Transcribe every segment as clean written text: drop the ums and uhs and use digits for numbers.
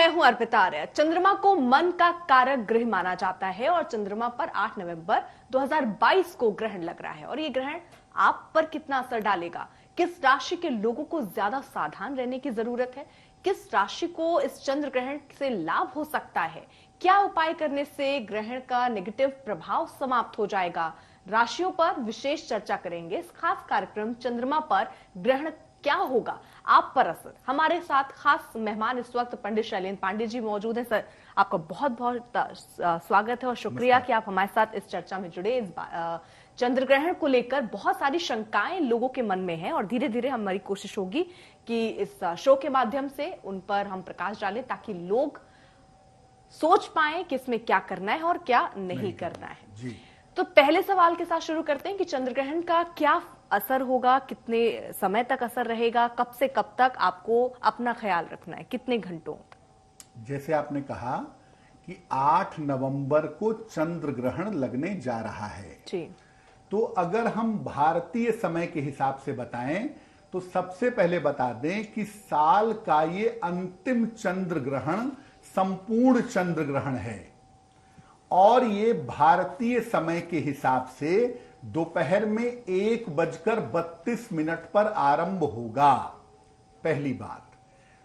मैं हूं अर्पिता आर्य। चंद्रमा को मन का कारक ग्रह माना जाता है और चंद्रमा पर 8 नवंबर 2022 को ग्रहण लग रहा है। और ये ग्रहण आप पर कितना असर डालेगा, किस राशि के लोगों को ज्यादा सावधान रहने की जरूरत है, किस राशि को इस चंद्र ग्रहण से लाभ हो सकता है, क्या उपाय करने से ग्रहण का नेगेटिव प्रभाव समाप्त हो जाएगा, राशियों पर विशेष चर्चा करेंगे। इस खास कार्यक्रम चंद्रमा पर ग्रहण क्या होगा, आप पर असर। हमारे साथ खास मेहमान इस वक्त पंडित शैलेंद्र पांडे जी मौजूद हैं। सर, आपका बहुत बहुत स्वागत है और शुक्रिया कि आप हमारे साथ इस चर्चा में जुड़े। इस चंद्र ग्रहण को लेकर बहुत सारी शंकाएं लोगों के मन में हैं और धीरे धीरे हमारी कोशिश होगी कि इस शो के माध्यम से उन पर हम प्रकाश डालें ताकि लोग सोच पाए कि इसमें क्या करना है और क्या नहीं करना है जी। तो पहले सवाल के साथ शुरू करते हैं कि चंद्र ग्रहण का क्या असर होगा, कितने समय तक असर रहेगा, कब से कब तक आपको अपना ख्याल रखना है, कितने घंटों। जैसे आपने कहा कि 8 नवंबर को चंद्र ग्रहण लगने जा रहा है जी। तो अगर हम भारतीय समय के हिसाब से बताएं तो सबसे पहले बता दें कि साल का ये अंतिम चंद्र ग्रहण संपूर्ण चंद्र ग्रहण है और ये भारतीय समय के हिसाब से दोपहर में 1:32 पर आरंभ होगा। पहली बात।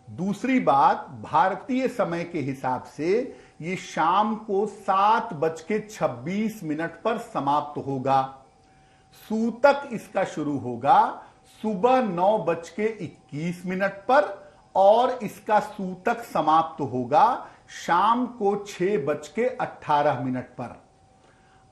दूसरी बात, भारतीय समय के हिसाब से ये शाम को 7:26 पर समाप्त होगा। सूतक इसका शुरू होगा सुबह 9:21 पर और इसका सूतक समाप्त होगा शाम को 6:18 पर।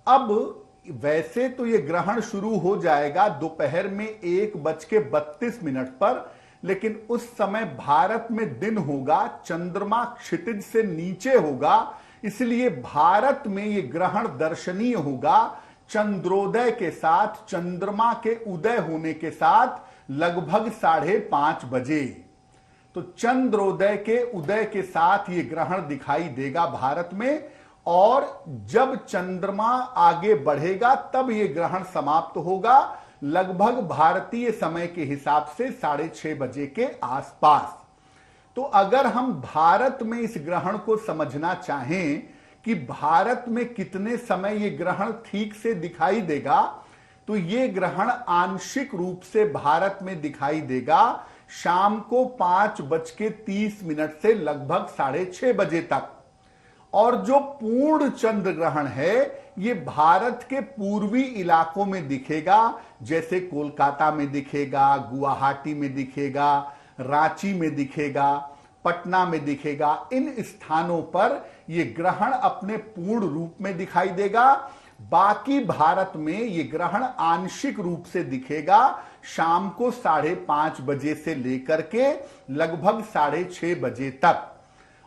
अब वैसे तो ये ग्रहण शुरू हो जाएगा दोपहर में 1:32 पर, लेकिन उस समय भारत में दिन होगा, चंद्रमा क्षितिज से नीचे होगा, इसलिए भारत में ये ग्रहण दर्शनीय होगा चंद्रोदय के साथ, चंद्रमा के उदय होने के साथ लगभग 5:30 बजे। तो चंद्रोदय के उदय के साथ ये ग्रहण दिखाई देगा भारत में और जब चंद्रमा आगे बढ़ेगा तब ये ग्रहण समाप्त होगा लगभग भारतीय समय के हिसाब से 6:30 बजे के आसपास। तो अगर हम भारत में इस ग्रहण को समझना चाहें कि भारत में कितने समय ये ग्रहण ठीक से दिखाई देगा, तो ये ग्रहण आंशिक रूप से भारत में दिखाई देगा शाम को 5:30 से लगभग 6:30 बजे तक। और जो पूर्ण चंद्र ग्रहण है ये भारत के पूर्वी इलाकों में दिखेगा, जैसे कोलकाता में दिखेगा, गुवाहाटी में दिखेगा, रांची में दिखेगा, पटना में दिखेगा। इन स्थानों पर ये ग्रहण अपने पूर्ण रूप में दिखाई देगा। बाकी भारत में ये ग्रहण आंशिक रूप से दिखेगा शाम को 5:30 बजे से लेकर के लगभग 6:30 बजे तक।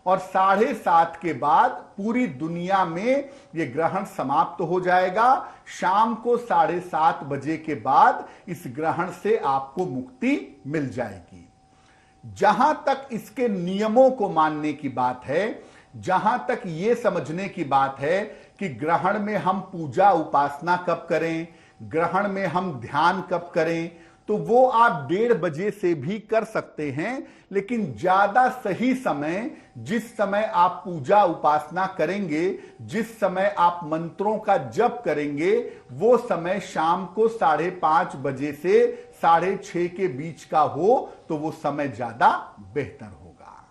और 7:30 के बाद पूरी दुनिया में ये ग्रहण समाप्त हो जाएगा। शाम को 7:30 बजे के बाद इस ग्रहण से आपको मुक्ति मिल जाएगी। जहां तक इसके नियमों को मानने की बात है, जहां तक ये समझने की बात है कि ग्रहण में हम पूजा उपासना कब करें, ग्रहण में हम ध्यान कब करें, तो वो आप 1:30 बजे से भी कर सकते हैं। लेकिन ज्यादा सही समय, जिस समय आप पूजा उपासना करेंगे, जिस समय आप मंत्रों का जप करेंगे, वो समय शाम को 5:30 बजे से 6:30 के बीच का हो तो वो समय ज्यादा बेहतर होगा।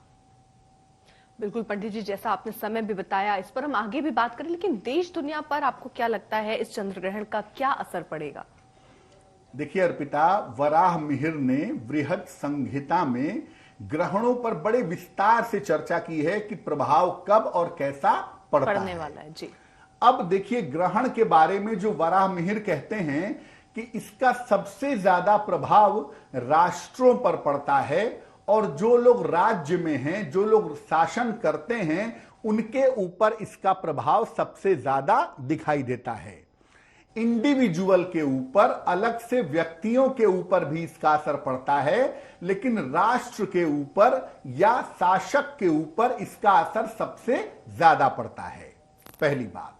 बिल्कुल पंडित जी, जैसा आपने समय भी बताया, इस पर हम आगे भी बात करें, लेकिन देश दुनिया पर आपको क्या लगता है इस चंद्र ग्रहण का क्या असर पड़ेगा? देखिए अर्पिता, वराह मिहिर ने बृहद संहिता में ग्रहणों पर बड़े विस्तार से चर्चा की है कि प्रभाव कब और कैसा पड़ने वाला है जी। अब देखिए, ग्रहण के बारे में जो वराह मिहिर कहते हैं कि इसका सबसे ज्यादा प्रभाव राष्ट्रों पर पड़ता है और जो लोग राज्य में हैं, जो लोग शासन करते हैं, उनके ऊपर इसका प्रभाव सबसे ज्यादा दिखाई देता है। इंडिविजुअल के ऊपर, अलग से व्यक्तियों के ऊपर भी इसका असर पड़ता है, लेकिन राष्ट्र के ऊपर या शासक के ऊपर इसका असर सबसे ज्यादा पड़ता है। पहली बात।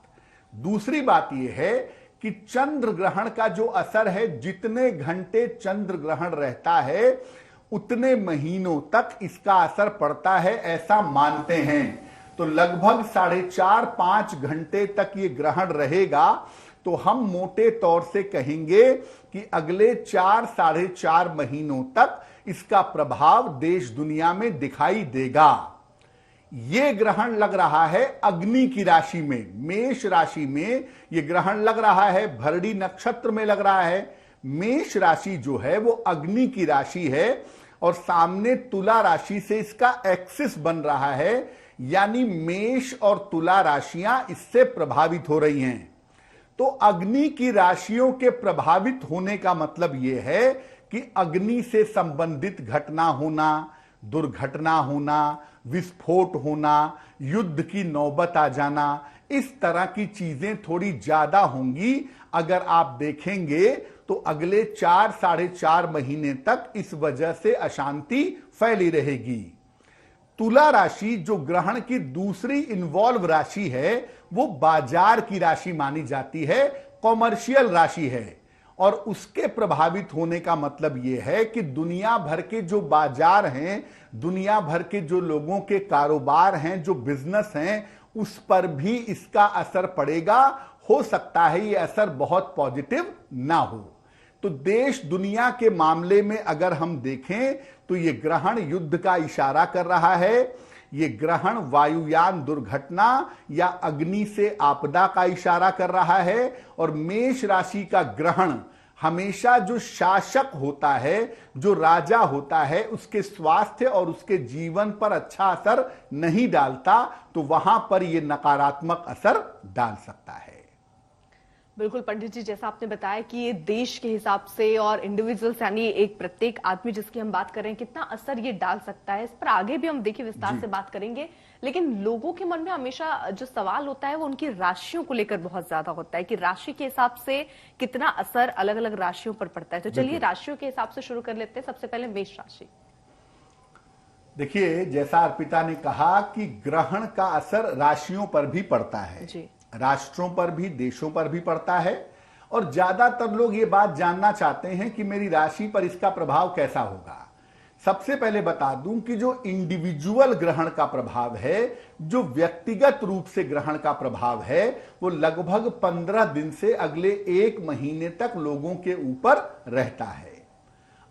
दूसरी बात यह है कि चंद्र ग्रहण का जो असर है, जितने घंटे चंद्र ग्रहण रहता है उतने महीनों तक इसका असर पड़ता है, ऐसा मानते हैं। तो लगभग 4.5-5 घंटे तक ये ग्रहण रहेगा। तो हम मोटे तौर से कहेंगे कि अगले 4-4.5 महीनों तक इसका प्रभाव देश दुनिया में दिखाई देगा। ये ग्रहण लग रहा है अग्नि की राशि में, मेष राशि में ये ग्रहण लग रहा है, भरणी नक्षत्र में लग रहा है। मेष राशि जो है वो अग्नि की राशि है और सामने तुला राशि से इसका एक्सिस बन रहा है, यानी मेष और तुला राशियां इससे प्रभावित हो रही हैं। तो अग्नि की राशियों के प्रभावित होने का मतलब यह है कि अग्नि से संबंधित घटना होना, दुर्घटना होना, विस्फोट होना, युद्ध की नौबत आ जाना, इस तरह की चीजें थोड़ी ज्यादा होंगी। अगर आप देखेंगे तो अगले 4-4.5 महीने तक इस वजह से अशांति फैली रहेगी। तुला राशि जो ग्रहण की दूसरी इन्वॉल्व राशि है वो बाजार की राशि मानी जाती है, कॉमर्शियल राशि है। और उसके प्रभावित होने का मतलब यह है कि दुनिया भर के जो बाजार हैं, दुनिया भर के जो लोगों के कारोबार हैं, जो बिजनेस हैं, उस पर भी इसका असर पड़ेगा। हो सकता है ये असर बहुत पॉजिटिव ना हो। तो देश दुनिया के मामले में अगर हम देखें तो ये ग्रहण युद्ध का इशारा कर रहा है। ये ग्रहण वायुयान दुर्घटना या अग्नि से आपदा का इशारा कर रहा है। और मेष राशि का ग्रहण हमेशा जो शासक होता है, जो राजा होता है, उसके स्वास्थ्य और उसके जीवन पर अच्छा असर नहीं डालता, तो वहां पर यह नकारात्मक असर डाल सकता है। बिल्कुल पंडित जी, जैसा आपने बताया कि ये देश के हिसाब से और इंडिविजुअल्स यानी एक प्रत्येक आदमी जिसकी हम बात कर रहे हैं, कितना असर ये डाल सकता है, इस पर आगे भी हम देखिए विस्तार से बात करेंगे। लेकिन लोगों के मन में हमेशा जो सवाल होता है वो उनकी राशियों को लेकर बहुत ज्यादा होता है कि राशि के हिसाब से कितना असर अलग अलग राशियों पर पड़ता है। तो चलिए राशियों के हिसाब से शुरू कर लेते हैं। सबसे पहले मेष राशि। देखिए, जैसा अर्पिता ने कहा कि ग्रहण का असर राशियों पर भी पड़ता है जी। राष्ट्रों पर भी, देशों पर भी पड़ता है। और ज्यादातर लोग ये बात जानना चाहते हैं कि मेरी राशि पर इसका प्रभाव कैसा होगा। सबसे पहले बता दूं कि जो इंडिविजुअल ग्रहण का प्रभाव है, जो व्यक्तिगत रूप से ग्रहण का प्रभाव है, वो लगभग 15 दिन से अगले 1 महीने तक लोगों के ऊपर रहता है।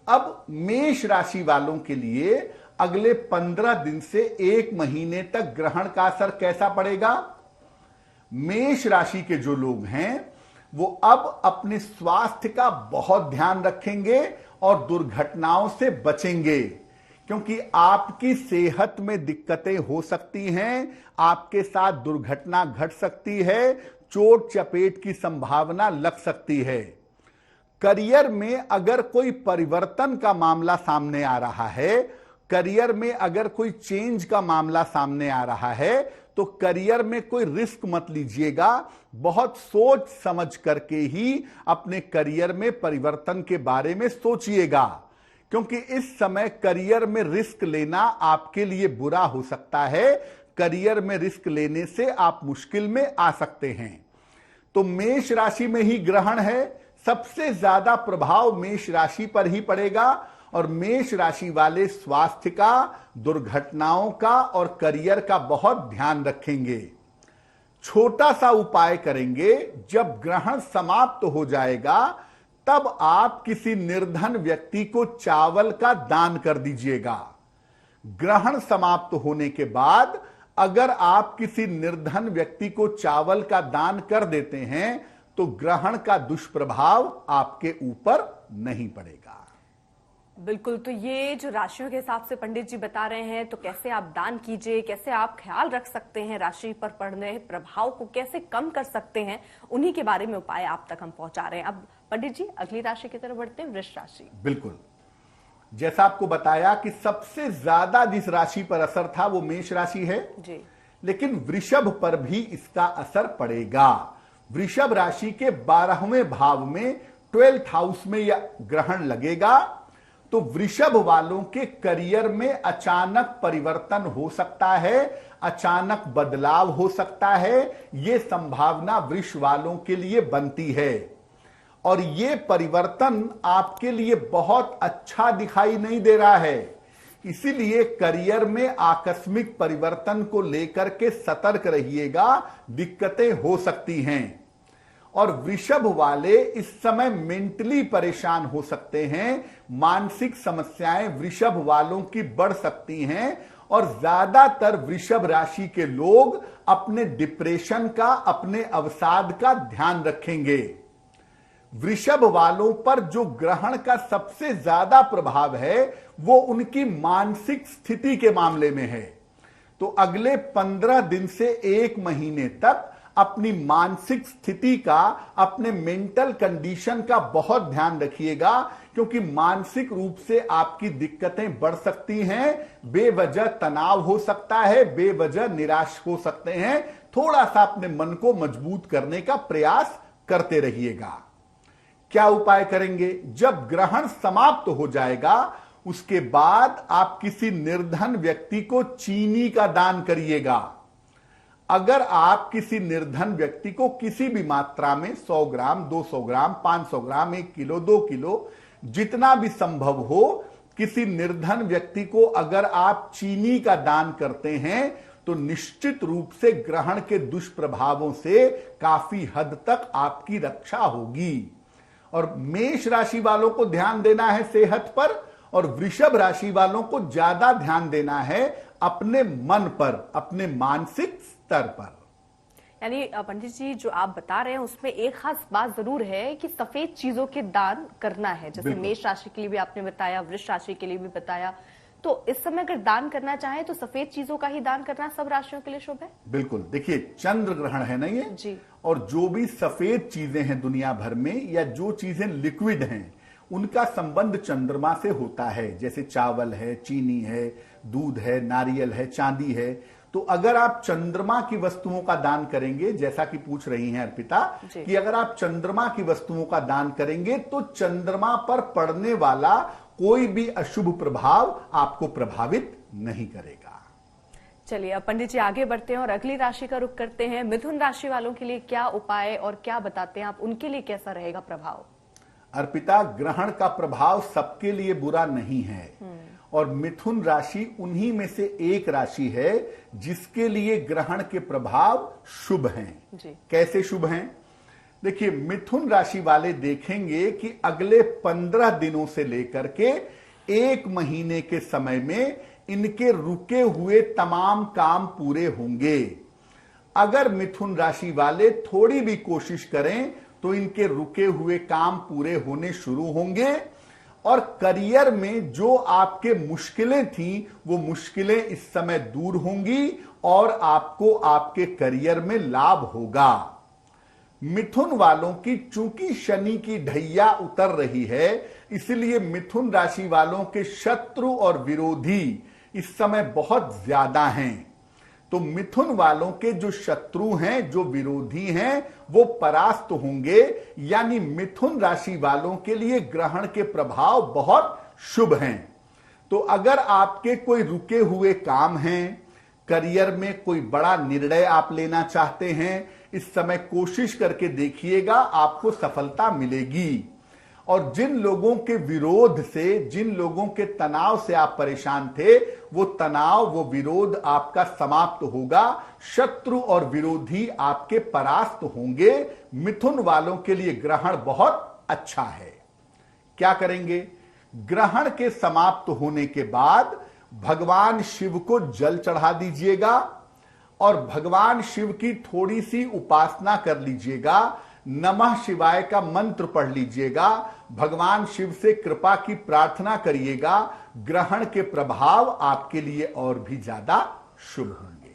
अब मेष राशि वालों के लिए अगले 15 दिन से 1 महीने तक ग्रहण का असर कैसा पड़ेगा। मेष राशि के जो लोग हैं वो अब अपने स्वास्थ्य का बहुत ध्यान रखेंगे और दुर्घटनाओं से बचेंगे, क्योंकि आपकी सेहत में दिक्कतें हो सकती हैं, आपके साथ दुर्घटना घट सकती है, चोट चपेट की संभावना लग सकती है। करियर में अगर कोई परिवर्तन का मामला सामने आ रहा है, करियर में अगर कोई चेंज का मामला सामने आ रहा है, तो करियर में कोई रिस्क मत लीजिएगा। बहुत सोच समझ करके ही अपने करियर में परिवर्तन के बारे में सोचिएगा, क्योंकि इस समय करियर में रिस्क लेना आपके लिए बुरा हो सकता है। करियर में रिस्क लेने से आप मुश्किल में आ सकते हैं। तो मेष राशि में ही ग्रहण है, सबसे ज्यादा प्रभाव मेष राशि पर ही पड़ेगा। और मेष राशि वाले स्वास्थ्य का, दुर्घटनाओं का और करियर का बहुत ध्यान रखेंगे। छोटा सा उपाय करेंगे, जब ग्रहण समाप्त हो जाएगा तब आप किसी निर्धन व्यक्ति को चावल का दान कर दीजिएगा। ग्रहण समाप्त होने के बाद अगर आप किसी निर्धन व्यक्ति को चावल का दान कर देते हैं तो ग्रहण का दुष्प्रभाव आपके ऊपर नहीं पड़ेगा। बिल्कुल, तो ये जो राशियों के हिसाब से पंडित जी बता रहे हैं, तो कैसे आप दान कीजिए, कैसे आप ख्याल रख सकते हैं, राशि पर पड़ने प्रभाव को कैसे कम कर सकते हैं, उन्हीं के बारे में उपाय आप तक हम पहुंचा रहे हैं। अब पंडित जी अगली राशि की तरफ बढ़ते हैं, वृष राशि। बिल्कुल, जैसा आपको बताया कि सबसे ज्यादा जिस राशि पर असर था वो मेष राशि है जी। लेकिन वृषभ पर भी इसका असर पड़ेगा। वृषभ राशि के 12वें भाव में 12th हाउस में यह ग्रहण लगेगा। तो वृषभ वालों के करियर में अचानक परिवर्तन हो सकता है, अचानक बदलाव हो सकता है, यह संभावना वृष वालों के लिए बनती है। और ये परिवर्तन आपके लिए बहुत अच्छा दिखाई नहीं दे रहा है। इसीलिए करियर में आकस्मिक परिवर्तन को लेकर के सतर्क रहिएगा, दिक्कतें हो सकती हैं। और वृषभ वाले इस समय मेंटली परेशान हो सकते हैं, मानसिक समस्याएं वृषभ वालों की बढ़ सकती हैं और ज्यादातर वृषभ राशि के लोग अपने डिप्रेशन का, अपने अवसाद का ध्यान रखेंगे। वृषभ वालों पर जो ग्रहण का सबसे ज्यादा प्रभाव है वो उनकी मानसिक स्थिति के मामले में है। तो अगले 15 दिन से 1 महीने तक अपनी मानसिक स्थिति का, अपने मेंटल कंडीशन का बहुत ध्यान रखिएगा, क्योंकि मानसिक रूप से आपकी दिक्कतें बढ़ सकती हैं। बेवजह तनाव हो सकता है, बेवजह निराश हो सकते हैं। थोड़ा सा अपने मन को मजबूत करने का प्रयास करते रहिएगा। क्या उपाय करेंगे? जब ग्रहण समाप्त हो जाएगा उसके बाद आप किसी निर्धन व्यक्ति को चीनी का दान करिएगा। अगर आप किसी निर्धन व्यक्ति को किसी भी मात्रा में 100 ग्राम, 200 ग्राम, 500 ग्राम, 1 किलो, 2 किलो, जितना भी संभव हो, किसी निर्धन व्यक्ति को अगर आप चीनी का दान करते हैं तो निश्चित रूप से ग्रहण के दुष्प्रभावों से काफी हद तक आपकी रक्षा होगी। और मेष राशि वालों को ध्यान देना है सेहत पर, और वृषभ राशि वालों को ज्यादा ध्यान देना है अपने मन पर, अपने मानसिक स्तर पर। यानी पंडित जी जो आप बता रहे हैं उसमें एक खास बात जरूर है कि सफेद चीजों के दान करना है, जैसे मेष राशि के लिए भी आपने बताया, वृष राशि के लिए भी बताया। तो इस समय अगर दान करना चाहे तो सफेद चीजों का ही दान करना सब राशियों के लिए शुभ है? बिल्कुल। देखिए, चंद्र ग्रहण है ना ये जी। और जो भी सफेद चीजें हैं दुनिया भर में, या जो चीजें लिक्विड हैं, उनका संबंध चंद्रमा से होता है। जैसे चावल है, चीनी है, दूध है, नारियल है, चांदी है। तो अगर आप चंद्रमा की वस्तुओं का दान करेंगे, जैसा कि पूछ रही हैं अर्पिता, कि अगर आप चंद्रमा की वस्तुओं का दान करेंगे तो चंद्रमा पर पड़ने वाला कोई भी अशुभ प्रभाव आपको प्रभावित नहीं करेगा। चलिए अब पंडित जी आगे बढ़ते हैं और अगली राशि का रुख करते हैं। मिथुन राशि वालों के लिए क्या उपाय और क्या बताते हैं आप, उनके लिए कैसा रहेगा प्रभाव? अर्पिता, ग्रहण का प्रभाव सबके लिए बुरा नहीं है और मिथुन राशि उन्हीं में से एक राशि है जिसके लिए ग्रहण के प्रभाव शुभ हैं। कैसे शुभ हैं? देखिए, मिथुन राशि वाले देखेंगे कि अगले 15 दिनों से लेकर के 1 महीने के समय में इनके रुके हुए तमाम काम पूरे होंगे। अगर मिथुन राशि वाले थोड़ी भी कोशिश करें तो इनके रुके हुए काम पूरे होने शुरू होंगे और करियर में जो आपके मुश्किलें थीं वो मुश्किलें इस समय दूर होंगी और आपको आपके करियर में लाभ होगा। मिथुन वालों की चूंकि शनि की ढैया उतर रही है, इसलिए मिथुन राशि वालों के शत्रु और विरोधी इस समय बहुत ज्यादा हैं। तो मिथुन वालों के जो शत्रु हैं, जो विरोधी हैं, वो परास्त होंगे। यानी मिथुन राशि वालों के लिए ग्रहण के प्रभाव बहुत शुभ हैं। तो अगर आपके कोई रुके हुए काम हैं, करियर में कोई बड़ा निर्णय आप लेना चाहते हैं, इस समय कोशिश करके देखिएगा, आपको सफलता मिलेगी। और जिन लोगों के विरोध से, जिन लोगों के तनाव से आप परेशान थे, वो तनाव, वो विरोध आपका समाप्त होगा। शत्रु और विरोधी आपके परास्त होंगे। मिथुन वालों के लिए ग्रहण बहुत अच्छा है। क्या करेंगे? ग्रहण के समाप्त होने के बाद भगवान शिव को जल चढ़ा दीजिएगा और भगवान शिव की थोड़ी सी उपासना कर लीजिएगा। नमः शिवाय का मंत्र पढ़ लीजिएगा, भगवान शिव से कृपा की प्रार्थना करिएगा। ग्रहण के प्रभाव आपके लिए और भी ज्यादा शुभ होंगे।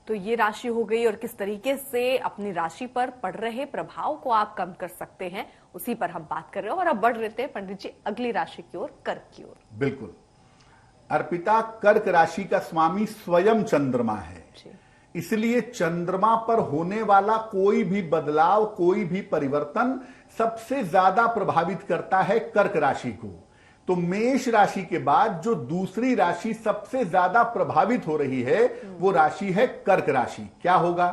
तो ये राशि हो गई और किस तरीके से अपनी राशि पर पड़ रहे प्रभाव को आप कम कर सकते हैं, उसी पर हम बात कर रहे हैं। और अब बढ़ रहे हैं पंडित जी अगली राशि की ओर, कर्क की ओर। बिल्कुल। अर्पिता, कर्क राशि का स्वामी स्वयं चंद्रमा है, इसलिए चंद्रमा पर होने वाला कोई भी बदलाव, कोई भी परिवर्तन सबसे ज्यादा प्रभावित करता है कर्क राशि को। तो मेष राशि के बाद जो दूसरी राशि सबसे ज्यादा प्रभावित हो रही है वो राशि है कर्क राशि। क्या होगा?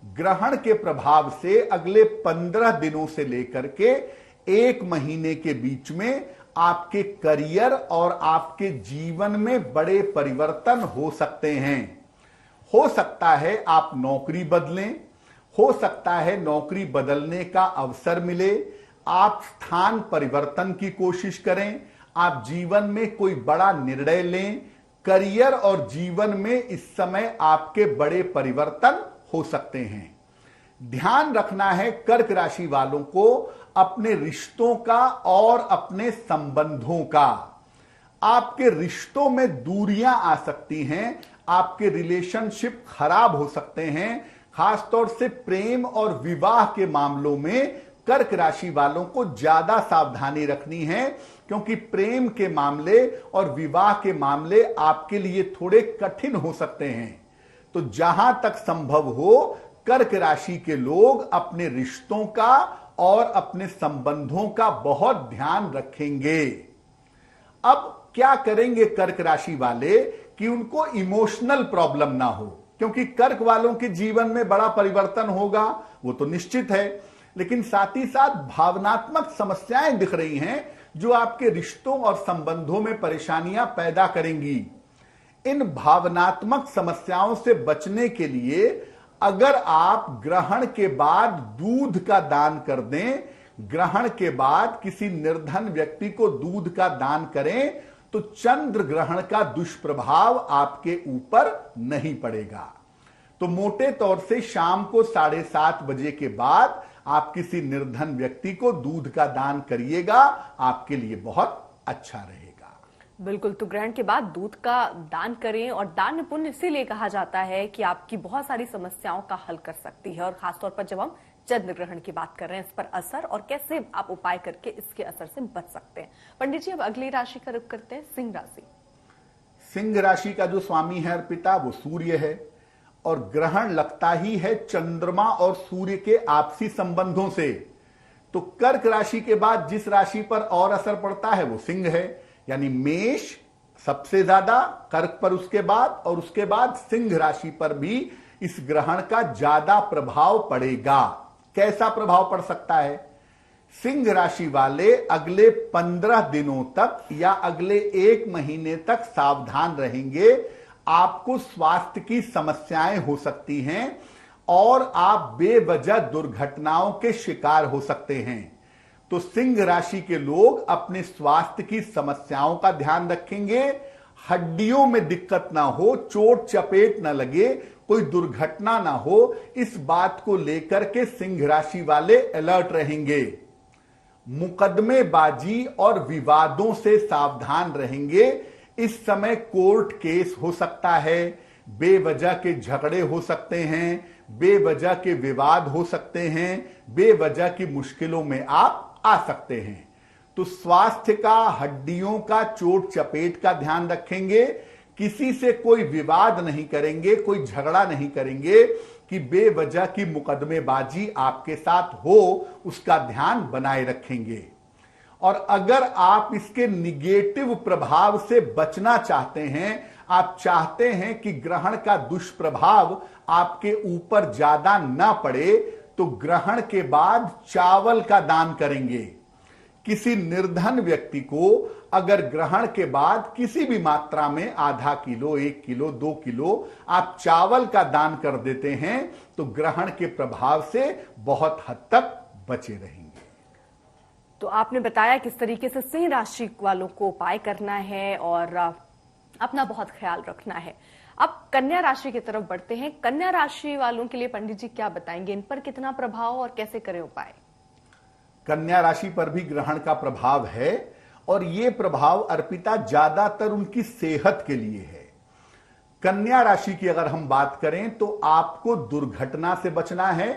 ग्रहण के प्रभाव से अगले 15 दिनों से लेकर के 1 महीने के बीच में आपके करियर और आपके जीवन में बड़े परिवर्तन हो सकते हैं। हो सकता है आप नौकरी बदलें, हो सकता है नौकरी बदलने का अवसर मिले, आप स्थान परिवर्तन की कोशिश करें, आप जीवन में कोई बड़ा निर्णय लें। करियर और जीवन में इस समय आपके बड़े परिवर्तन हो सकते हैं। ध्यान रखना है कर्क राशि वालों को अपने रिश्तों का और अपने संबंधों का। आपके रिश्तों में दूरियां आ सकती हैं, आपके रिलेशनशिप खराब हो सकते हैं। खासतौर से प्रेम और विवाह के मामलों में कर्क राशि वालों को ज्यादा सावधानी रखनी है, क्योंकि प्रेम के मामले और विवाह के मामले आपके लिए थोड़े कठिन हो सकते हैं। तो जहां तक संभव हो कर्क राशि के लोग अपने रिश्तों का और अपने संबंधों का बहुत ध्यान रखेंगे। अब क्या करेंगे कर्क राशि वाले कि उनको इमोशनल प्रॉब्लम ना हो, क्योंकि कर्क वालों के जीवन में बड़ा परिवर्तन होगा, वो तो निश्चित है, लेकिन साथ ही साथ भावनात्मक समस्याएं दिख रही हैं जो आपके रिश्तों और संबंधों में परेशानियां पैदा करेंगी। इन भावनात्मक समस्याओं से बचने के लिए अगर आप ग्रहण के बाद दूध का दान कर दें, ग्रहण के बाद किसी निर्धन व्यक्ति को दूध का दान करें, तो चंद्र ग्रहण का दुष्प्रभाव आपके ऊपर नहीं पड़ेगा। तो मोटे तौर से शाम को 7:30 बजे के बाद आप किसी निर्धन व्यक्ति को दूध का दान करिएगा, आपके लिए बहुत अच्छा रहेगा। बिल्कुल, तो ग्रहण के बाद दूध का दान करें, और दान पुण्य इसीलिए कहा जाता है कि आपकी बहुत सारी समस्याओं का हल कर सकती है। और खासतौर पर जब हम चंद्र ग्रहण की बात कर रहे हैं, इस पर असर और कैसे आप उपाय करके इसके असर से बच सकते हैं। पंडित जी, अब अगली राशि का रुख करते हैं, सिंह राशि। सिंह राशि का जो स्वामी है अर्पिता, वो सूर्य है, और ग्रहण लगता ही है चंद्रमा और सूर्य के आपसी संबंधों से। तो कर्क राशि के बाद जिस राशि पर और असर पड़ता है वो सिंह है, यानी मेष सबसे ज्यादा, कर्क पर उसके बाद, और उसके बाद सिंह राशि पर भी इस ग्रहण का ज्यादा प्रभाव पड़ेगा। कैसा प्रभाव पड़ सकता है? सिंह राशि वाले अगले 15 दिनों तक या अगले 1 महीने तक सावधान रहेंगे। आपको स्वास्थ्य की समस्याएं हो सकती हैं और आप बेवजह दुर्घटनाओं के शिकार हो सकते हैं। तो सिंह राशि के लोग अपने स्वास्थ्य की समस्याओं का ध्यान रखेंगे। हड्डियों में दिक्कत ना हो, चोट चपेट ना लगे, कोई दुर्घटना ना हो, इस बात को लेकर के सिंह राशि वाले अलर्ट रहेंगे। मुकदमेबाजी और विवादों से सावधान रहेंगे। इस समय कोर्ट केस हो सकता है, बेवजह के झगड़े हो सकते हैं, बेवजह के विवाद हो सकते हैं, बेवजह की मुश्किलों में आप आ सकते हैं। तो स्वास्थ्य का, हड्डियों का, चोट चपेट का ध्यान रखेंगे। किसी से कोई विवाद नहीं करेंगे, कोई झगड़ा नहीं करेंगे कि बेवजह की मुकदमेबाजी आपके साथ हो, उसका ध्यान बनाए रखेंगे। और अगर आप इसके निगेटिव प्रभाव से बचना चाहते हैं, आप चाहते हैं कि ग्रहण का दुष्प्रभाव आपके ऊपर ज्यादा ना पड़े, तो ग्रहण के बाद चावल का दान करेंगे। किसी निर्धन व्यक्ति को अगर ग्रहण के बाद किसी भी मात्रा में आधा किलो, 1 किलो, 2 किलो आप चावल का दान कर देते हैं, तो ग्रहण के प्रभाव से बहुत हद तक बचे रहेंगे। तो आपने बताया किस तरीके से सिंह राशि वालों को उपाय करना है और अपना बहुत ख्याल रखना है। अब कन्या राशि की तरफ बढ़ते हैं। कन्या राशि वालों के लिए पंडित जी क्या बताएंगे, इन पर कितना प्रभाव और कैसे करें उपाय? कन्या राशि पर भी ग्रहण का प्रभाव है, और यह प्रभाव अर्पिता ज्यादातर उनकी सेहत के लिए है। कन्या राशि की अगर हम बात करें तो आपको दुर्घटना से बचना है।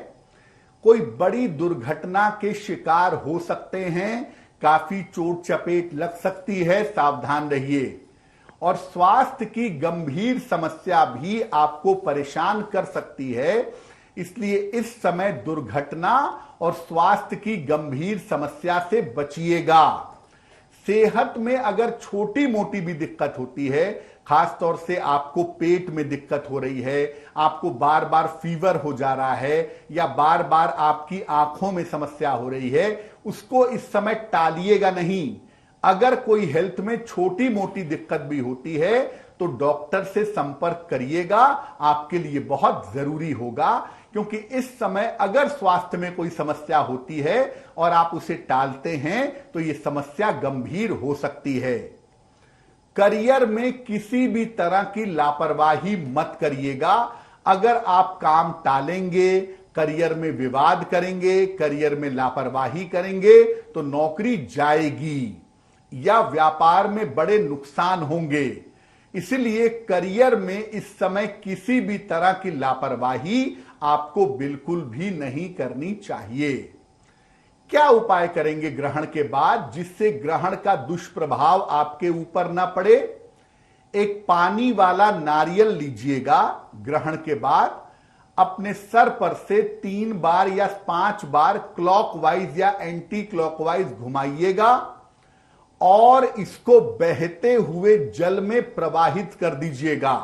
कोई बड़ी दुर्घटना के शिकार हो सकते हैं, काफी चोट चपेट लग सकती है, सावधान रहिए। और स्वास्थ्य की गंभीर समस्या भी आपको परेशान कर सकती है, इसलिए इस समय दुर्घटना और स्वास्थ्य की गंभीर समस्या से बचिएगा। सेहत में अगर छोटी मोटी भी दिक्कत होती है खास तौर से आपको पेट में दिक्कत हो रही है, आपको बार बार फीवर हो जा रहा है, या बार बार आपकी आंखों में समस्या हो रही है, उसको इस समय टालिएगा नहीं। अगर कोई हेल्थ में छोटी मोटी दिक्कत भी होती है तो डॉक्टर से संपर्क करिएगा, आपके लिए बहुत जरूरी होगा। क्योंकि इस समय अगर स्वास्थ्य में कोई समस्या होती है और आप उसे टालते हैं तो यह समस्या गंभीर हो सकती है। करियर में किसी भी तरह की लापरवाही मत करिएगा। अगर आप काम टालेंगे, करियर में विवाद करेंगे, करियर में लापरवाही करेंगे तो नौकरी जाएगी या व्यापार में बड़े नुकसान होंगे। इसलिए करियर में इस समय किसी भी तरह की लापरवाही आपको बिल्कुल भी नहीं करनी चाहिए। क्या उपाय करेंगे ग्रहण के बाद जिससे ग्रहण का दुष्प्रभाव आपके ऊपर ना पड़े? एक पानी वाला नारियल लीजिएगा, ग्रहण के बाद अपने सर पर से 3 बार या 5 बार क्लॉकवाइज या एंटी क्लॉकवाइज घुमाइएगा और इसको बहते हुए जल में प्रवाहित कर दीजिएगा।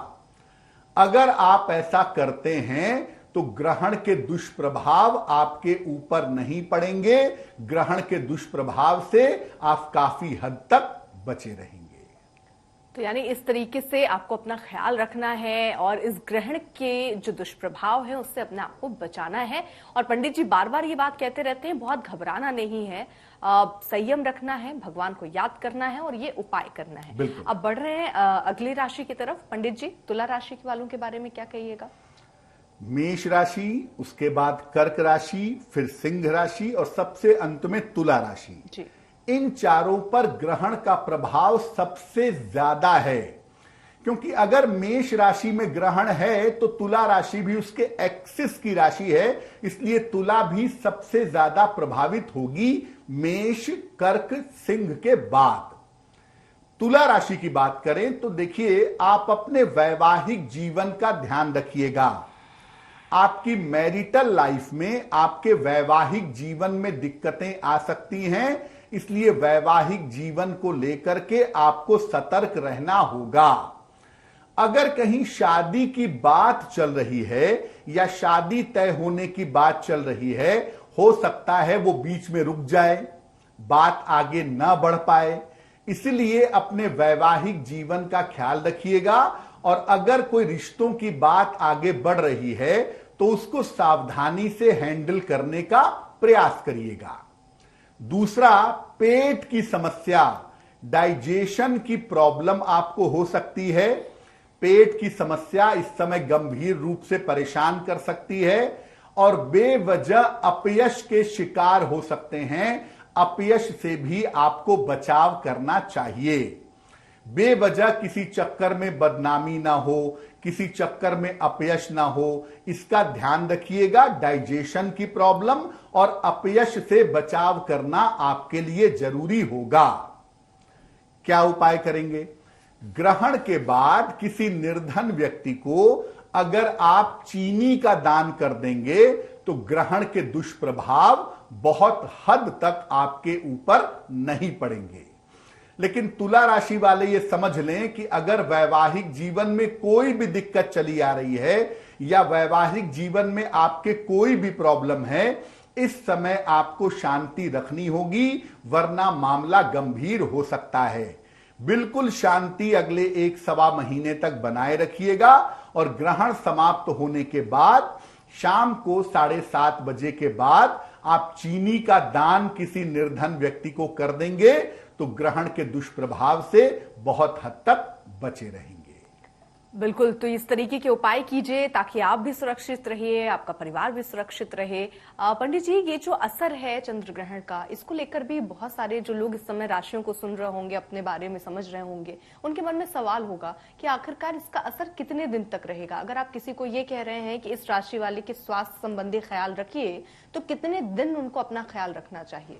अगर आप ऐसा करते हैं तो ग्रहण के दुष्प्रभाव आपके ऊपर नहीं पड़ेंगे। ग्रहण के दुष्प्रभाव से आप काफी हद तक बचे रहेंगे। तो यानी इस तरीके से आपको अपना ख्याल रखना है और इस ग्रहण के जो दुष्प्रभाव है उससे अपने आप को बचाना है। और पंडित जी बार बार ये बात कहते रहते हैं, बहुत घबराना नहीं है, संयम रखना है, भगवान को याद करना है और ये उपाय करना है। अब बढ़ रहे हैं अगली राशि की तरफ। पंडित जी तुला राशि के वालों के बारे में क्या कहिएगा? मेष राशि, उसके बाद कर्क राशि, फिर सिंह राशि और सबसे अंत में तुला राशि जी। इन चारों पर ग्रहण का प्रभाव सबसे ज्यादा है। क्योंकि अगर मेष राशि में ग्रहण है तो तुला राशि भी उसके एक्सिस की राशि है, इसलिए तुला भी सबसे ज्यादा प्रभावित होगी मेष, कर्क, सिंह के बाद। तुला राशि की बात करें तो देखिए, आप अपने वैवाहिक जीवन का ध्यान रखिएगा। आपकी मैरिटल लाइफ में, आपके वैवाहिक जीवन में दिक्कतें आ सकती हैं, इसलिए वैवाहिक जीवन को लेकर के आपको सतर्क रहना होगा। अगर कहीं शादी की बात चल रही है या शादी तय होने की बात चल रही है, हो सकता है वो बीच में रुक जाए, बात आगे ना बढ़ पाए। इसलिए अपने वैवाहिक जीवन का ख्याल रखिएगा और अगर कोई रिश्तों की बात आगे बढ़ रही है तो उसको सावधानी से हैंडल करने का प्रयास करिएगा। दूसरा, पेट की समस्या, डाइजेशन की प्रॉब्लम आपको हो सकती है। पेट की समस्या इस समय गंभीर रूप से परेशान कर सकती है और बेवजह अपयश के शिकार हो सकते हैं। अपयश से भी आपको बचाव करना चाहिए। बेवजह किसी चक्कर में बदनामी ना हो, किसी चक्कर में अपयश ना हो, इसका ध्यान रखिएगा। डाइजेशन की प्रॉब्लम और अपयश से बचाव करना आपके लिए जरूरी होगा। क्या उपाय करेंगे? ग्रहण के बाद किसी निर्धन व्यक्ति को अगर आप चीनी का दान कर देंगे तो ग्रहण के दुष्प्रभाव बहुत हद तक आपके ऊपर नहीं पड़ेंगे। लेकिन तुला राशि वाले ये समझ लें कि अगर वैवाहिक जीवन में कोई भी दिक्कत चली आ रही है या वैवाहिक जीवन में आपके कोई भी प्रॉब्लम है, इस समय आपको शांति रखनी होगी, वरना मामला गंभीर हो सकता है। बिल्कुल शांति अगले 1-1.25 महीने तक बनाए रखिएगा और ग्रहण समाप्त होने के बाद शाम को 7:30 बजे के बाद आप चीनी का दान किसी निर्धन व्यक्ति को कर देंगे तो ग्रहण के दुष्प्रभाव से बहुत हद तक बचे रहेंगे। बिल्कुल, तो इस तरीके के उपाय कीजिए ताकि आप भी सुरक्षित रहिए, आपका परिवार भी सुरक्षित रहे। पंडित जी, ये जो असर है चंद्र ग्रहण का, इसको लेकर भी बहुत सारे जो लोग इस समय राशियों को सुन रहे होंगे, अपने बारे में समझ रहे होंगे, उनके मन में सवाल होगा कि आखिरकार इसका असर कितने दिन तक रहेगा। अगर आप किसी को ये कह रहे हैं कि इस राशि वाले के स्वास्थ्य संबंधी ख्याल रखिए, तो कितने दिन उनको अपना ख्याल रखना चाहिए?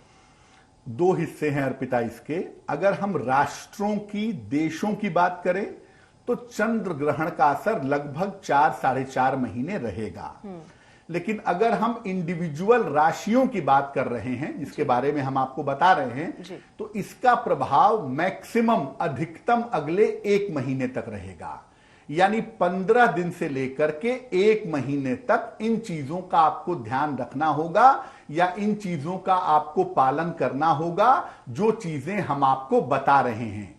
2 हिस्से हैं अर्पिता इसके। अगर हम राष्ट्रों की, देशों की बात करें तो चंद्र ग्रहण का असर लगभग 4-4.5 महीने रहेगा। लेकिन अगर हम इंडिविजुअल राशियों की बात कर रहे हैं, जिसके बारे में हम आपको बता रहे हैं, तो इसका प्रभाव मैक्सिमम अधिकतम अगले 1 महीने तक रहेगा। यानी 15 दिन से लेकर के 1 महीने तक इन चीजों का आपको ध्यान रखना होगा या इन चीजों का आपको पालन करना होगा जो चीजें हम आपको बता रहे हैं।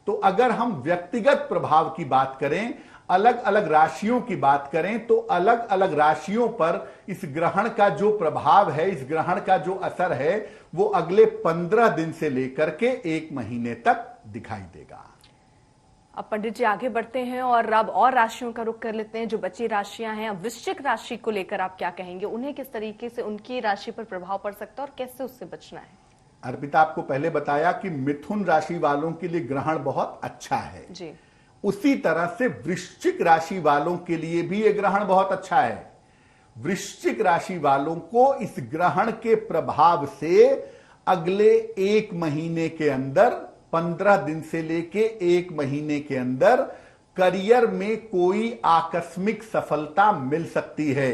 तो अगर हम व्यक्तिगत प्रभाव की बात करें, अलग अलग राशियों की बात करें, तो अलग अलग राशियों पर इस ग्रहण का जो प्रभाव है, इस ग्रहण का जो असर है, वो अगले 15 दिन से लेकर के 1 महीने तक दिखाई देगा। अब पंडित जी आगे बढ़ते हैं और अब और राशियों का रुख कर लेते हैं। जो बची राशियां हैं, अब वृश्चिक राशि को लेकर आप क्या कहेंगे? उन्हें किस तरीके से उनकी राशि पर प्रभाव पड़ सकता है और कैसे उससे बचना है? अर्पिता, आपको पहले बताया कि मिथुन राशि वालों के लिए ग्रहण बहुत अच्छा है जी। उसी तरह से वृश्चिक राशि वालों के लिए भी यह ग्रहण बहुत अच्छा है। वृश्चिक राशि वालों को इस ग्रहण के प्रभाव से अगले 1 महीने के अंदर, 15 दिन से लेके 1 महीने के अंदर करियर में कोई आकस्मिक सफलता मिल सकती है।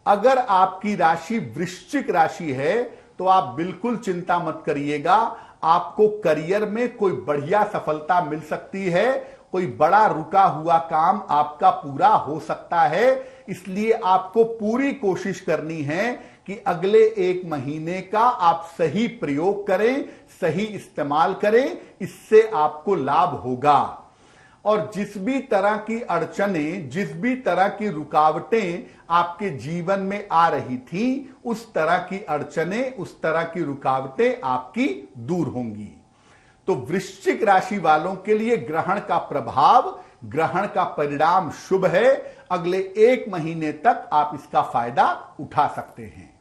अगर आपकी राशि वृश्चिक राशि है तो आप बिल्कुल चिंता मत करिएगा, आपको करियर में कोई बढ़िया सफलता मिल सकती है, कोई बड़ा रुका हुआ काम आपका पूरा हो सकता है। इसलिए आपको पूरी कोशिश करनी है कि अगले 1 महीने का आप सही प्रयोग करें, सही इस्तेमाल करें, इससे आपको लाभ होगा। और जिस भी तरह की अड़चनें, जिस भी तरह की रुकावटें आपके जीवन में आ रही थी, उस तरह की अड़चनें, उस तरह की रुकावटें आपकी दूर होंगी। तो वृश्चिक राशि वालों के लिए ग्रहण का प्रभाव, ग्रहण का परिणाम शुभ है। अगले 1 महीने तक आप इसका फायदा उठा सकते हैं।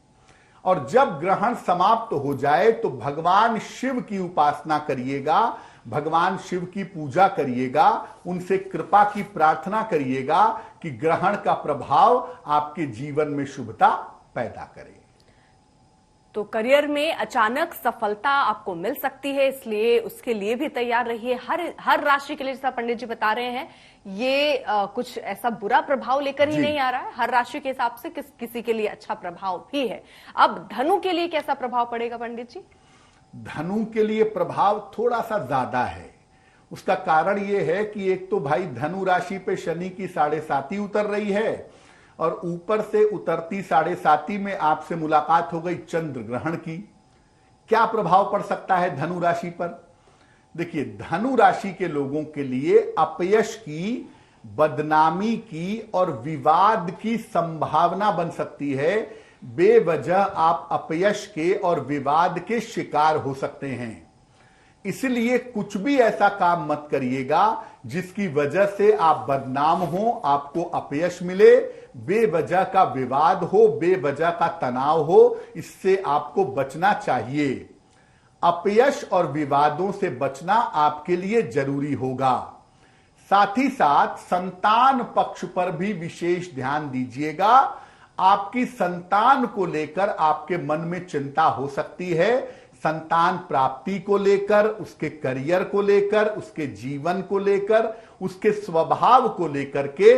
और जब ग्रहण समाप्त हो जाए तो भगवान शिव की उपासना करिएगा, भगवान शिव की पूजा करिएगा, उनसे कृपा की प्रार्थना करिएगा कि ग्रहण का प्रभाव आपके जीवन में शुभता पैदा करे। तो करियर में अचानक सफलता आपको मिल सकती है, इसलिए उसके लिए भी तैयार रहिए। हर राशि के लिए, जैसा पंडित जी बता रहे हैं, ये कुछ ऐसा बुरा प्रभाव लेकर ही नहीं आ रहा है। हर राशि के हिसाब से किसी के लिए अच्छा प्रभाव भी है। अब धनु के लिए कैसा प्रभाव पड़ेगा पंडित जी? धनु के लिए प्रभाव थोड़ा सा ज्यादा है। उसका कारण यह है कि एक तो भाई धनु राशि पे शनि की 7.5 उतर रही है और ऊपर से उतरती 7.5 में आपसे मुलाकात हो गई चंद्र ग्रहण की। क्या प्रभाव पड़ सकता है धनु राशि पर? देखिए, धनु राशि के लोगों के लिए अपयश की, बदनामी की और विवाद की संभावना बन सकती है। बेवजह आप अपयश के और विवाद के शिकार हो सकते हैं। इसलिए कुछ भी ऐसा काम मत करिएगा जिसकी वजह से आप बदनाम हो, आपको अपयश मिले, बेवजह का विवाद हो, बेवजह का तनाव हो। इससे आपको बचना चाहिए। अपयश और विवादों से बचना आपके लिए जरूरी होगा। साथ ही साथ संतान पक्ष पर भी विशेष ध्यान दीजिएगा। आपकी संतान को लेकर आपके मन में चिंता हो सकती है। संतान प्राप्ति को लेकर, उसके करियर को लेकर, उसके जीवन को लेकर, उसके स्वभाव को लेकर के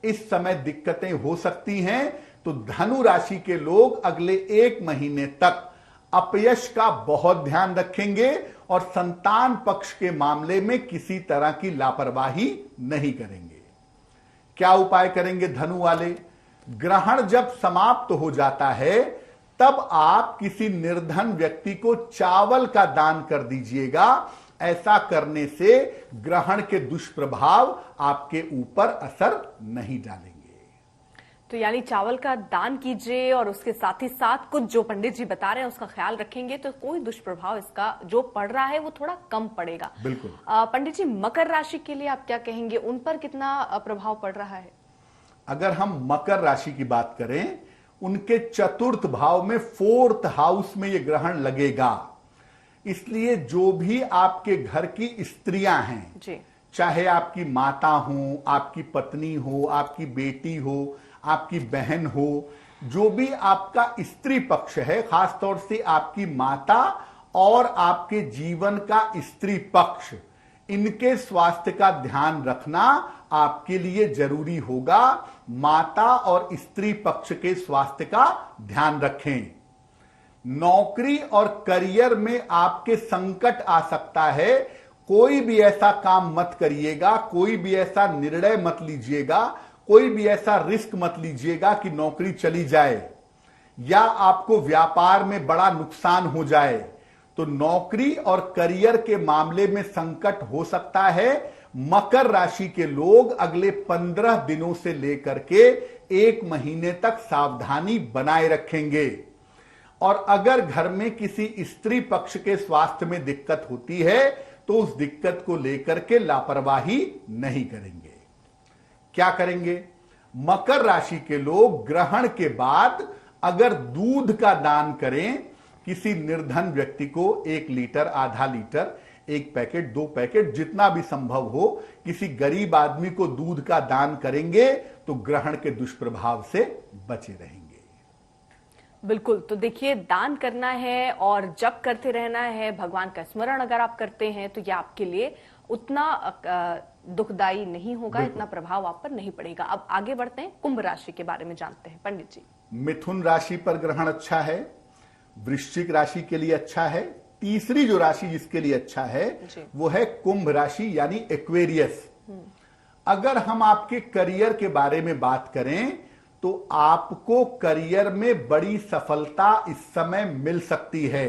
इस समय दिक्कतें हो सकती हैं। तो धनु राशि के लोग अगले 1 महीने तक अपयश का बहुत ध्यान रखेंगे और संतान पक्ष के मामले में किसी तरह की लापरवाही नहीं करेंगे। क्या उपाय करेंगे धनु वाले? ग्रहण जब समाप्त हो जाता है तब आप किसी निर्धन व्यक्ति को चावल का दान कर दीजिएगा। ऐसा करने से ग्रहण के दुष्प्रभाव आपके ऊपर असर नहीं डालेंगे। तो यानी चावल का दान कीजिए और उसके साथ ही साथ कुछ जो पंडित जी बता रहे हैं उसका ख्याल रखेंगे तो कोई दुष्प्रभाव इसका जो पड़ रहा है वो थोड़ा कम पड़ेगा। बिल्कुल। पंडित जी, मकर राशि के लिए आप क्या कहेंगे? उन पर कितना प्रभाव पड़ रहा है? अगर हम मकर राशि की बात करें, उनके 4th भाव में 4th हाउस में यह ग्रहण लगेगा। इसलिए जो भी आपके घर की स्त्रियां हैं जी, चाहे आपकी माता हो, आपकी पत्नी हो, आपकी बेटी हो, आपकी बहन हो, जो भी आपका स्त्री पक्ष है, खासतौर से आपकी माता और आपके जीवन का स्त्री पक्ष, इनके स्वास्थ्य का ध्यान रखना आपके लिए जरूरी होगा। माता और स्त्री पक्ष के स्वास्थ्य का ध्यान रखें। नौकरी और करियर में आपके संकट आ सकता है। कोई भी ऐसा काम मत करिएगा, कोई भी ऐसा निर्णय मत लीजिएगा, कोई भी ऐसा रिस्क मत लीजिएगा कि नौकरी चली जाए या आपको व्यापार में बड़ा नुकसान हो जाए। तो नौकरी और करियर के मामले में संकट हो सकता है। मकर राशि के लोग अगले 15 दिनों से लेकर के 1 महीने तक सावधानी बनाए रखेंगे। और अगर घर में किसी स्त्री पक्ष के स्वास्थ्य में दिक्कत होती है तो उस दिक्कत को लेकर के लापरवाही नहीं करेंगे। क्या करेंगे? मकर राशि के लोग ग्रहण के बाद अगर दूध का दान करें किसी निर्धन व्यक्ति को 1 लीटर, आधा लीटर, 1 पैकेट, 2 पैकेट, जितना भी संभव हो किसी गरीब आदमी को दूध का दान करेंगे तो ग्रहण के दुष्प्रभाव से बचे रहेंगे। बिल्कुल। तो देखिए, दान करना है और जप करते रहना है, भगवान का स्मरण अगर आप करते हैं तो यह आपके लिए उतना दुखदाई नहीं होगा, इतना प्रभाव आप पर नहीं पड़ेगा। अब आगे बढ़ते हैं, कुंभ राशि के बारे में जानते हैं पंडित जी। मिथुन राशि पर ग्रहण अच्छा है, वृश्चिक राशि के लिए अच्छा है। तीसरी जो राशि जिसके लिए अच्छा है वो है कुंभ राशि यानी एक्वेरियस। अगर हम आपके करियर के बारे में बात करें तो आपको करियर में बड़ी सफलता इस समय मिल सकती है।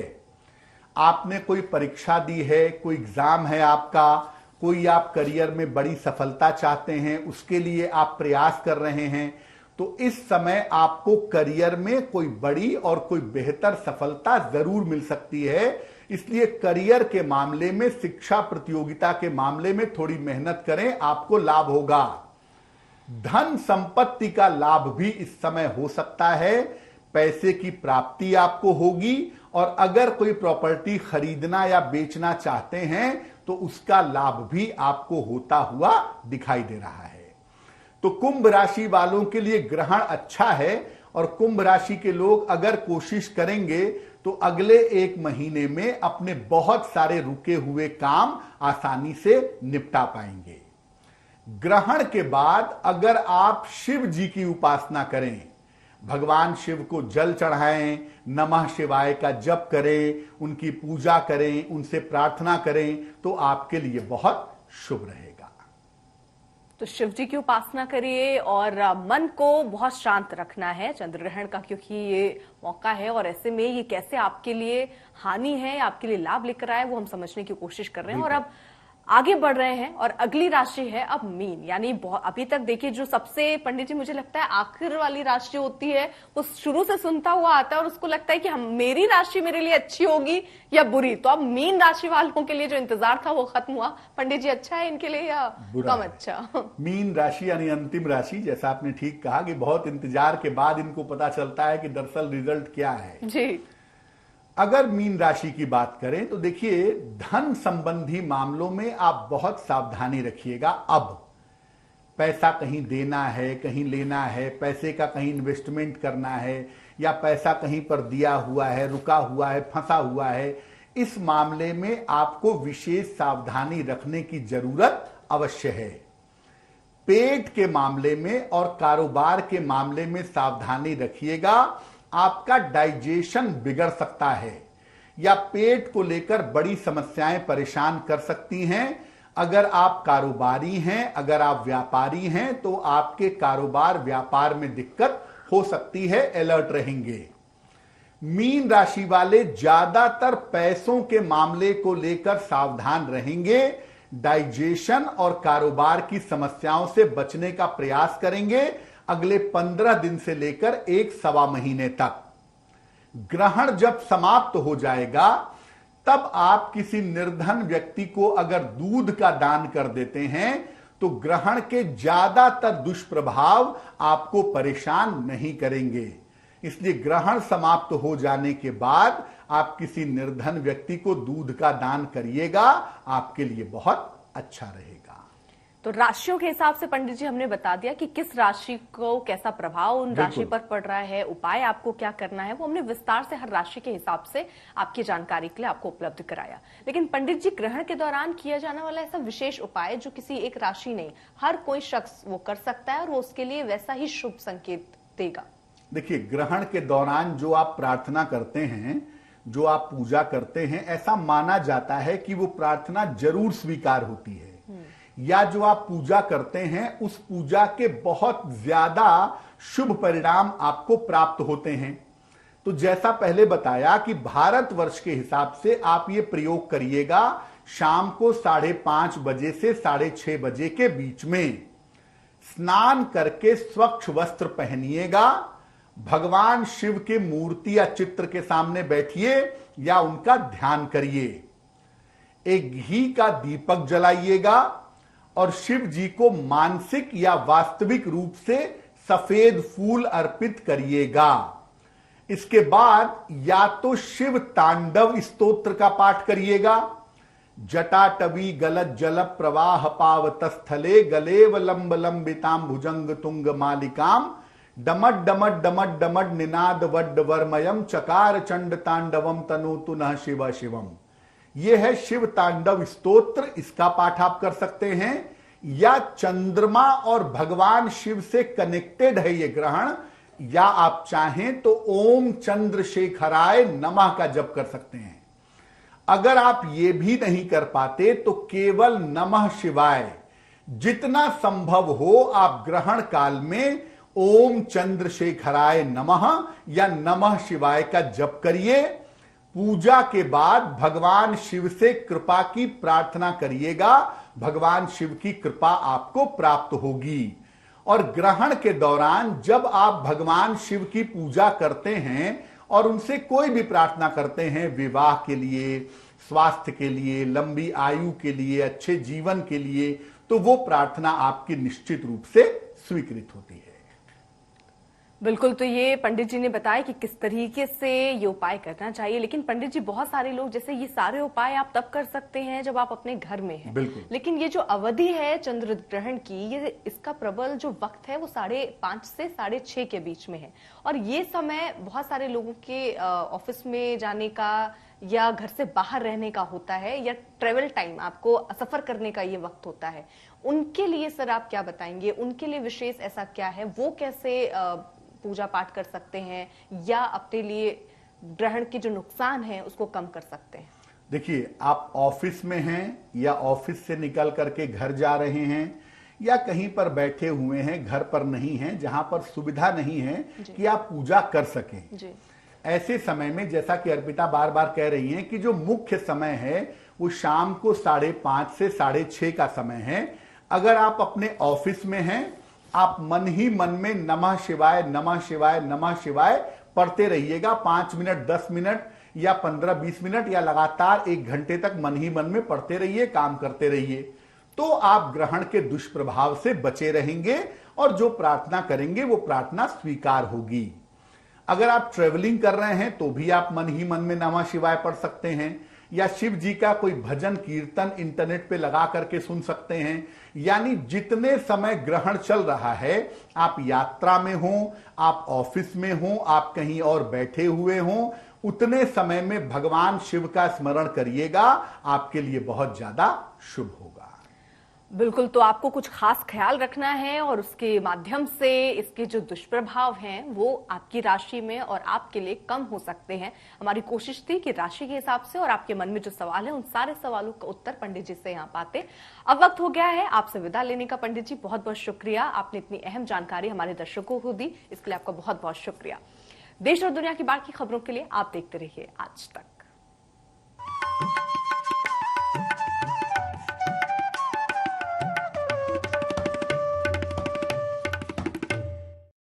आपने कोई परीक्षा दी है, कोई एग्जाम है आपका, कोई आप करियर में बड़ी सफलता चाहते हैं, उसके लिए आप प्रयास कर रहे हैं, तो इस समय आपको करियर में कोई बड़ी और कोई बेहतर सफलता जरूर मिल सकती है। इसलिए करियर के मामले में, शिक्षा प्रतियोगिता के मामले में थोड़ी मेहनत करें, आपको लाभ होगा। धन संपत्ति का लाभ भी इस समय हो सकता है। पैसे की प्राप्ति आपको होगी और अगर कोई प्रॉपर्टी खरीदना या बेचना चाहते हैं तो उसका लाभ भी आपको होता हुआ दिखाई दे रहा है। तो कुंभ राशि वालों के लिए ग्रहण अच्छा है और कुंभ राशि के लोग अगर कोशिश करेंगे तो अगले 1 महीने में अपने बहुत सारे रुके हुए काम आसानी से निपटा पाएंगे। ग्रहण के बाद अगर आप शिव जी की उपासना करें, भगवान शिव को जल चढ़ाएं, नमः शिवाय का जप करें, उनकी पूजा करें, उनसे प्रार्थना करें तो आपके लिए बहुत शुभ रहेगा। तो शिव जी की उपासना करिए और मन को बहुत शांत रखना है चंद्र ग्रहण का, क्योंकि ये मौका है और ऐसे में ये कैसे आपके लिए हानि है, आपके लिए लाभ लेकर आए, वो हम समझने की कोशिश कर रहे हैं। और अब आगे बढ़ रहे हैं और अगली राशि है अब मीन। यानी अभी तक देखिए जो सबसे, पंडित जी मुझे लगता है आखिर वाली राशि होती है वो शुरू से सुनता हुआ आता है और उसको लगता है कि मेरी राशि मेरे लिए अच्छी होगी या बुरी। तो अब मीन राशि वालों के लिए जो इंतजार था वो खत्म हुआ। पंडित जी, अच्छा है इनके लिए या कम अच्छा? मीन राशि यानी अंतिम राशि, जैसा आपने ठीक कहा कि बहुत इंतजार के बाद इनको पता चलता है कि दरअसल रिजल्ट क्या है जी। अगर मीन राशि की बात करें तो देखिए, धन संबंधी मामलों में आप बहुत सावधानी रखिएगा। अब पैसा कहीं देना है, कहीं लेना है, पैसे का कहीं इन्वेस्टमेंट करना है या पैसा कहीं पर दिया हुआ है, रुका हुआ है, फंसा हुआ है, इस मामले में आपको विशेष सावधानी रखने की जरूरत अवश्य है। पेट के मामले में और कारोबार के मामले में सावधानी रखिएगा। आपका डाइजेशन बिगड़ सकता है या पेट को लेकर बड़ी समस्याएं परेशान कर सकती हैं। अगर आप कारोबारी हैं, अगर आप व्यापारी हैं तो आपके कारोबार व्यापार में दिक्कत हो सकती है, अलर्ट रहेंगे। मीन राशि वाले ज्यादातर पैसों के मामले को लेकर सावधान रहेंगे। डाइजेशन और कारोबार की समस्याओं से बचने का प्रयास करेंगे अगले 15 दिन से लेकर 1-1.25 महीने तक। ग्रहण जब समाप्त हो जाएगा तब आप किसी निर्धन व्यक्ति को अगर दूध का दान कर देते हैं तो ग्रहण के ज्यादातर दुष्प्रभाव आपको परेशान नहीं करेंगे। इसलिए ग्रहण समाप्त हो जाने के बाद आप किसी निर्धन व्यक्ति को दूध का दान करिएगा, आपके लिए बहुत अच्छा रहेगा। तो राशियों के हिसाब से पंडित जी हमने बता दिया कि किस राशि को कैसा प्रभाव उन राशि पर पड़ रहा है, उपाय आपको क्या करना है, वो हमने विस्तार से हर राशि के हिसाब से आपकी जानकारी के लिए आपको उपलब्ध कराया। लेकिन पंडित जी, ग्रहण के दौरान किया जाने वाला ऐसा विशेष उपाय जो किसी एक राशि नहीं, हर कोई शख्स वो कर सकता है और वो उसके लिए वैसा ही शुभ संकेत देगा? देखिए, ग्रहण के दौरान जो आप प्रार्थना करते हैं, जो आप पूजा करते हैं, ऐसा माना जाता है कि वो प्रार्थना जरूर स्वीकार होती है, या जो आप पूजा करते हैं उस पूजा के बहुत ज्यादा शुभ परिणाम आपको प्राप्त होते हैं। तो जैसा पहले बताया कि भारतवर्ष के हिसाब से आप ये प्रयोग करिएगा शाम को 5:30 बजे से 6:30 बजे के बीच में। स्नान करके स्वच्छ वस्त्र पहनिएगा, भगवान शिव के मूर्ति या चित्र के सामने बैठिए या उनका ध्यान करिए, एक घी का दीपक जलाइएगा और शिव जी को मानसिक या वास्तविक रूप से सफेद फूल अर्पित करिएगा। इसके बाद या तो शिव तांडव स्तोत्र का पाठ करिएगा, जटाटवी गलत जल प्रवाह पावत स्थले गलेव लंब लंबिताम भुजंग तुंग मालिकाम डमट डमट डमट डमट निनाद वड्ड वर्मयम चकार चंड तांडवम तनोतु नः शिव शिवम। यह है शिव तांडव स्तोत्र, इसका पाठ आप कर सकते हैं। या चंद्रमा और भगवान शिव से कनेक्टेड है ये ग्रहण, या आप चाहें तो ओम चंद्रशेखराय नमः का जप कर सकते हैं। अगर आप ये भी नहीं कर पाते तो केवल नमः शिवाय जितना संभव हो आप ग्रहण काल में ओम चंद्रशेखराय नमः या नमः शिवाय का जप करिए। पूजा के बाद भगवान शिव से कृपा की प्रार्थना करिएगा, भगवान शिव की कृपा आपको प्राप्त होगी। और ग्रहण के दौरान जब आप भगवान शिव की पूजा करते हैं और उनसे कोई भी प्रार्थना करते हैं, विवाह के लिए, स्वास्थ्य के लिए, लंबी आयु के लिए, अच्छे जीवन के लिए, तो वो प्रार्थना आपकी निश्चित रूप से स्वीकृत होती है। बिल्कुल, तो ये पंडित जी ने बताया कि किस तरीके से ये उपाय करना चाहिए। लेकिन पंडित जी, बहुत सारे लोग, जैसे ये सारे उपाय आप तब कर सकते हैं जब आप अपने घर में हैं। बिल्कुल। लेकिन ये जो अवधि है चंद्र ग्रहण की, ये इसका प्रबल जो वक्त है वो 5:30 से 6:30 के बीच में है। और ये समय बहुत सारे लोगों के ऑफिस में जाने का या घर से बाहर रहने का होता है, या ट्रेवल टाइम, आपको सफर करने का ये वक्त होता है। उनके लिए सर आप क्या बताएंगे? उनके लिए विशेष ऐसा क्या है, वो कैसे पूजा पाठ कर सकते हैं या अपने लिए ग्रहण के जो नुकसान है उसको कम कर सकते हैं? देखिए, आप ऑफिस में हैं या ऑफिस से निकल करके घर जा रहे हैं या कहीं पर बैठे हुए हैं, घर पर नहीं हैं, जहां पर सुविधा नहीं है कि आप पूजा कर सकें जी। ऐसे समय में, जैसा कि अर्पिता बार बार कह रही हैं, कि जो मुख्य समय है वो शाम को 5:30 से 6:30 का समय है। अगर आप अपने ऑफिस में हैं, आप मन ही मन में नमः शिवाय नमः शिवाय नमः शिवाय पढ़ते रहिएगा। 5 मिनट, 10 मिनट या 15-20 मिनट या लगातार 1 घंटे तक मन ही मन में पढ़ते रहिए, काम करते रहिए, तो आप ग्रहण के दुष्प्रभाव से बचे रहेंगे और जो प्रार्थना करेंगे वो प्रार्थना स्वीकार होगी। अगर आप ट्रेवलिंग कर रहे हैं तो भी आप मन ही मन में नमः शिवाय पढ़ सकते हैं, या शिव जी का कोई भजन कीर्तन इंटरनेट पे लगा करके सुन सकते हैं। यानी जितने समय ग्रहण चल रहा है, आप यात्रा में हो, आप ऑफिस में हो, आप कहीं और बैठे हुए हो, उतने समय में भगवान शिव का स्मरण करिएगा, आपके लिए बहुत ज्यादा शुभ होगा। बिल्कुल, तो आपको कुछ खास ख्याल रखना है और उसके माध्यम से इसके जो दुष्प्रभाव हैं वो आपकी राशि में और आपके लिए कम हो सकते हैं। हमारी कोशिश थी कि राशि के हिसाब से और आपके मन में जो सवाल है उन सारे सवालों का उत्तर पंडित जी से यहाँ पाते। अब वक्त हो गया है आपसे विदा लेने का। पंडित जी, बहुत बहुत शुक्रिया, आपने इतनी अहम जानकारी हमारे दर्शकों को दी, इसके लिए आपका बहुत बहुत शुक्रिया। देश और दुनिया की बाकी खबरों के लिए आप देखते रहिए आज तक।